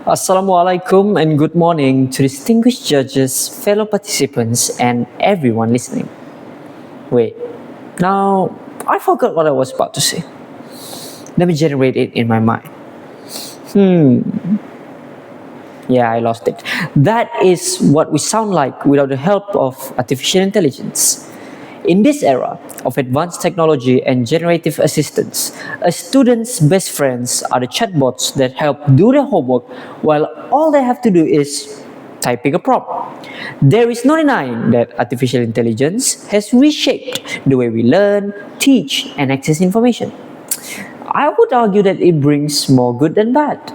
Assalamualaikum and good morning to distinguished judges, fellow participants, and everyone listening. Wait, now I forgot what I was about to say. Let me generate it in my mind. Yeah, I lost it. That is what we sound like without the help of artificial intelligence. In this era of advanced technology and generative assistance, a student's best friends are the chatbots that help do their homework while all they have to do is typing a prompt. There is no denying that artificial intelligence has reshaped the way we learn, teach, and access information. I would argue that it brings more good than bad.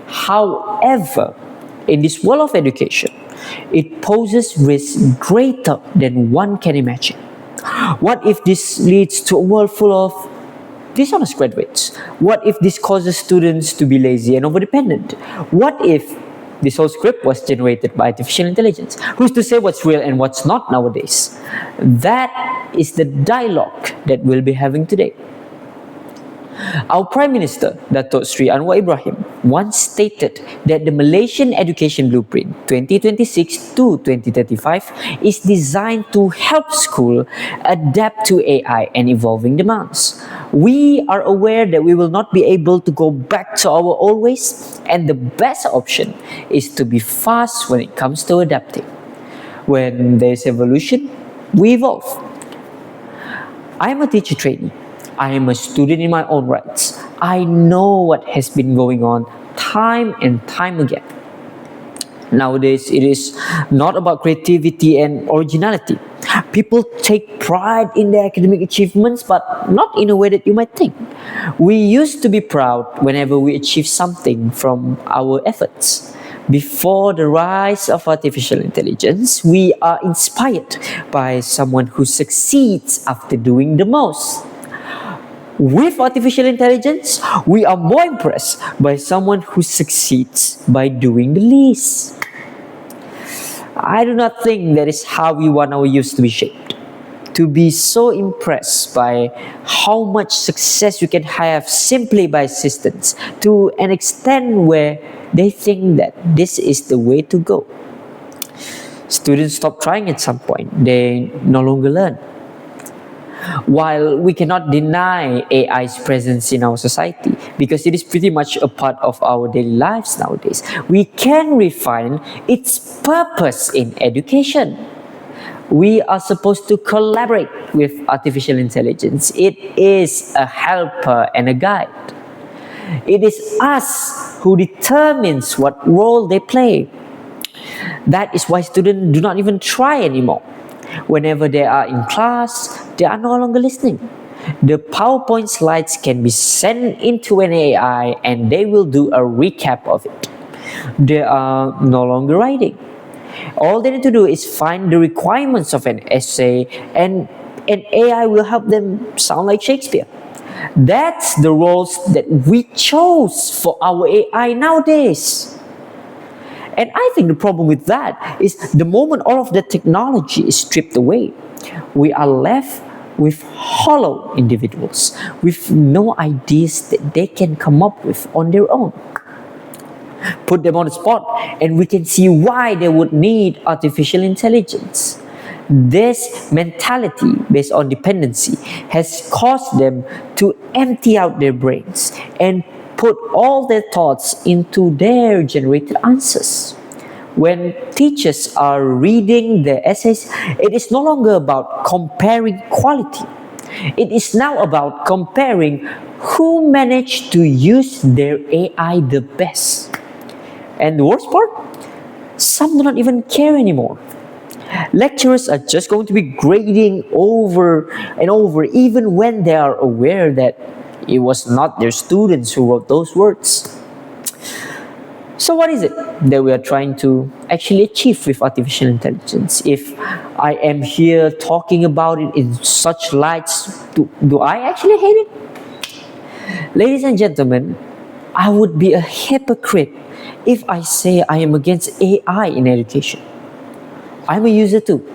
However, in this world of education, it poses risks greater than one can imagine. What if this leads to a world full of dishonest graduates? What if this causes students to be lazy and overdependent? What if this whole script was generated by artificial intelligence? Who's to say what's real and what's not nowadays? That is the dialogue that we'll be having today. Our Prime Minister, Datuk Sri Anwar Ibrahim, once stated that the Malaysian Education Blueprint 2026 to 2035 is designed to help school adapt to AI and evolving demands. We are aware that we will not be able to go back to our old ways, and the best option is to be fast when it comes to adapting. When there's evolution, we evolve. I am a teacher trainee. I am a student in my own rights. I know what has been going on time and time again. Nowadays, it is not about creativity and originality. People take pride in their academic achievements, but not in a way that you might think. We used to be proud whenever we achieve something from our efforts. Before the rise of artificial intelligence, we are inspired by someone who succeeds after doing the most. With artificial intelligence, we are more impressed by someone who succeeds by doing the least. I do not think that is how we want our youth to be shaped. To be so impressed by how much success you can have simply by assistance, to an extent where they think that this is the way to go. Students stop trying at some point. They no longer learn. While we cannot deny AI's presence in our society because it is pretty much a part of our daily lives nowadays, we can refine its purpose in education. We are supposed to collaborate with artificial intelligence. It is a helper and a guide. It is us who determines what role they play. That is why students do not even try anymore. Whenever they are in class, they are no longer listening. The PowerPoint slides can be sent into an AI and they will do a recap of it. They are no longer writing. All they need to do is find the requirements of an essay and an AI will help them sound like Shakespeare. That's the roles that we chose for our AI nowadays. And I think the problem with that is the moment all of the technology is stripped away, we are left with hollow individuals with no ideas that they can come up with on their own. Put them on the spot and we can see why they would need artificial intelligence. This mentality based on dependency has caused them to empty out their brains and put all their thoughts into their generated answers. When teachers are reading their essays, it is no longer about comparing quality. It is now about comparing who managed to use their AI the best. And the worst part? Some do not even care anymore. Lecturers are just going to be grading over and over even when they are aware that it was not their students who wrote those words. So what is it that we are trying to actually achieve with artificial intelligence? If I am here talking about it in such lights, do I actually hate it? Ladies and gentlemen, I would be a hypocrite if I say I am against AI in education. I'm a user too.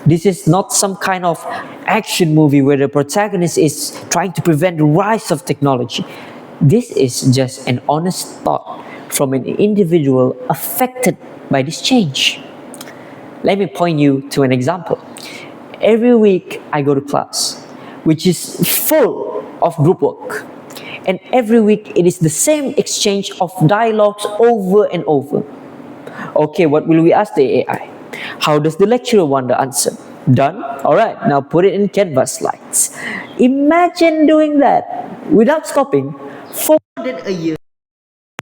This is not some kind of action movie where the protagonist is trying to prevent the rise of technology. This is just an honest thought from an individual affected by this change. Let me point you to an example. Every week I go to class, which is full of group work. And every week it is the same exchange of dialogues over and over. Okay, what will we ask the AI? How does the lecturer want the answer? Done? Alright, now put it in Canvas slides. Imagine doing that without stopping for more than a year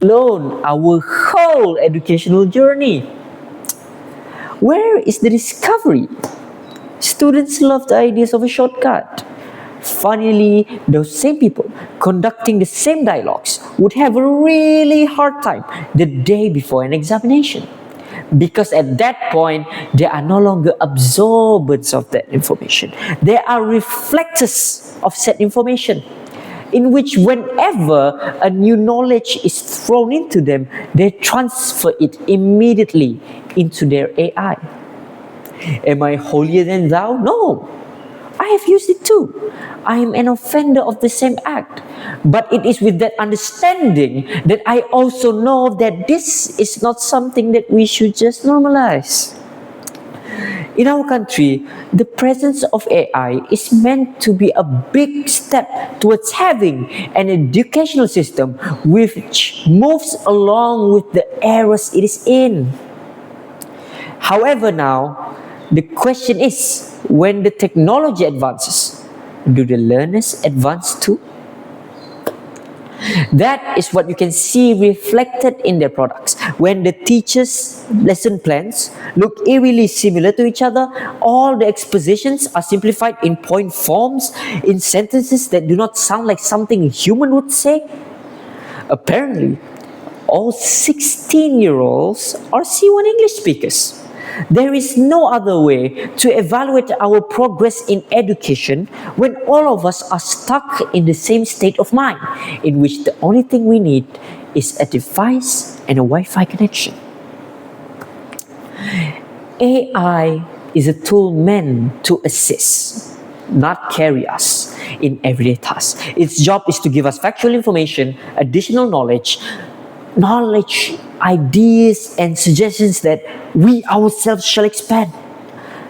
alone, our whole educational journey. Where is the discovery? Students love the ideas of a shortcut. Funnily, those same people conducting the same dialogues would have a really hard time the day before an examination. Because at that point, they are no longer absorbers of that information. They are reflectors of said information, in which whenever a new knowledge is thrown into them, they transfer it immediately into their AI. Am I holier than thou? No. I have used it too. I am an offender of the same act. But it is with that understanding that I also know that this is not something that we should just normalize. In our country, the presence of AI is meant to be a big step towards having an educational system which moves along with the eras it is in. However, now, the question is, when the technology advances, do the learners advance too? That is what you can see reflected in their products. When the teachers' lesson plans look eerily similar to each other, all the expositions are simplified in point forms, in sentences that do not sound like something a human would say. Apparently, all 16-year-olds are C1 English speakers. There is no other way to evaluate our progress in education when all of us are stuck in the same state of mind, in which the only thing we need is a device and a Wi-Fi connection. AI is a tool meant to assist, not carry us in everyday tasks. Its job is to give us factual information, additional knowledge, ideas and suggestions that we ourselves shall expand.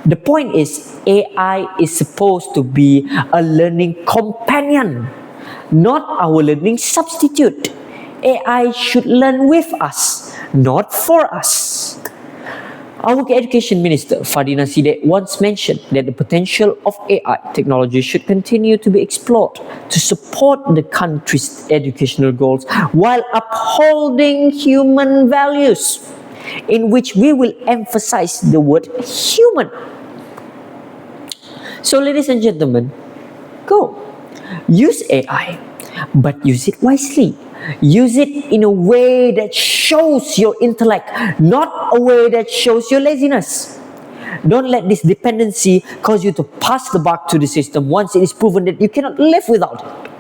The point is, AI is supposed to be a learning companion, not our learning substitute. AI should learn with us, not for us. Our Education Minister, Fadina Sidek, once mentioned that the potential of AI technology should continue to be explored to support the country's educational goals while upholding human values, in which we will emphasize the word human. So, ladies and gentlemen, go. Use AI, but use it wisely. Use it in a way that shows your intellect, not a way that shows your laziness. Don't let this dependency cause you to pass the buck to the system once it is proven that you cannot live without it.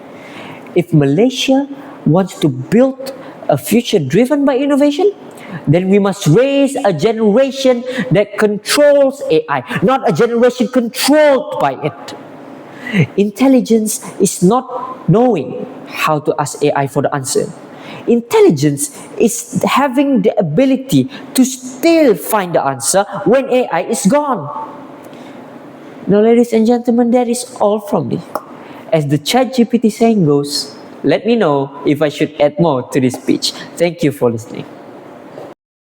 If Malaysia wants to build a future driven by innovation, then we must raise a generation that controls AI, not a generation controlled by it. Intelligence is not knowing how to ask AI for the answer. Intelligence is having the ability to still find the answer when AI is gone. Now, ladies and gentlemen, that is all from me. As the ChatGPT saying goes, let me know if I should add more to this speech. Thank you for listening.